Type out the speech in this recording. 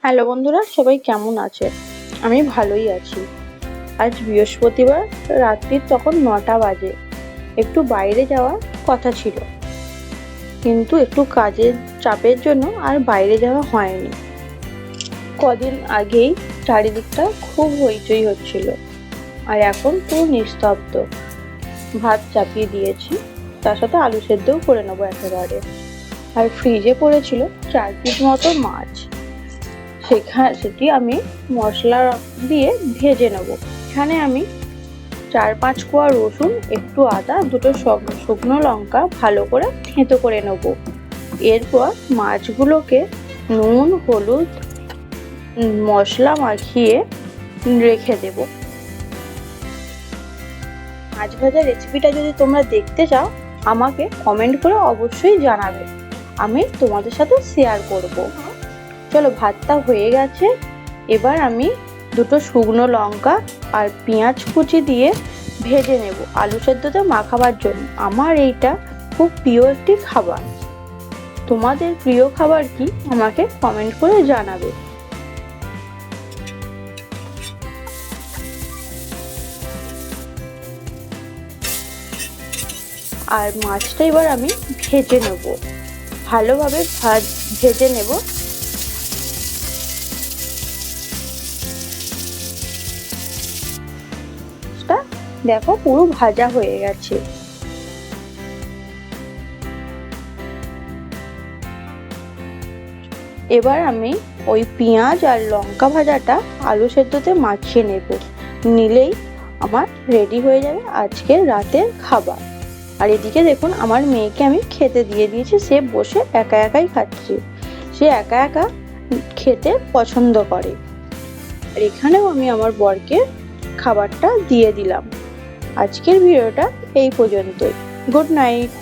Hello বন্ধুরা, সবাই কেমন আছে? আমি ভালোই আছি। আজ বৃহস্পতিবার, রাত্রির তখন 9টা বাজে। একটু বাইরে যাওয়ার কথা ছিল, কিন্তু একটু কাজের চাপের জন্য আর বাইরে যাওয়া হয়নি। কদিন আগেই চারিদিকটা খুব হইচই হচ্ছিল, আর এখন পুরো নিস্তব্ধ। ভাত চাপিয়ে দিয়েছি, তার সাথে আলু সেদ্ধও করে নেবো একেবারে। আর ফ্রিজে পড়েছিল 4 পিস মতো মাছ, সেটি আমি মশলা দিয়ে ভেজে নেব। এখানে আমি 4-5 কোয়া রসুন, একটু আদা, দুটো শুকনো লঙ্কা ভালো করে থেঁতো করে নেব। এরপর মাছগুলোকে নুন, হলুদ, মশলা মাখিয়ে রেখে দেব। মাছ ভাজা রেসিপিটা যদি তোমরা দেখতে চাও, আমাকে কমেন্ট করে অবশ্যই জানাবে, আমি তোমাদের সাথে শেয়ার করব। চলো, ভাতটা হয়ে গেছে। এবার আমি দুটো শুকনো লঙ্কা আর পেঁয়াজ কুচি দিয়ে ভেজে নেব আলু সেদ্ধতে মাখাবার জন্য। আমার এইটা খুব প্রিয় একটি খাবার। তোমাদের প্রিয় খাবার কি আমাকে কমেন্ট করে জানাবে। আর মাছটা এবার আমি ভেজে নেব, ভালোভাবে ভেজে নেব। দেখো, পুরো ভাজা হয়ে গেছে। এবার আমি ওই পেঁয়াজ আর লঙ্কা ভাজাটা আলু সেদ্ধতে মাখিয়ে নেব। নিলেই আমার রেডি হয়ে যাবে আজকের রাতের খাবার। আর এদিকে দেখুন, আমার মেয়েকে আমি খেতে দিয়ে দিয়েছি। সে বসে একা একাই খাচ্ছে, সে একা একা খেতে পছন্দ করে। আর এখানেও আমি আমার বরকে খাবারটা দিয়ে দিলাম। আজকের ভিডিওটা এই পর্যন্তই। Good night.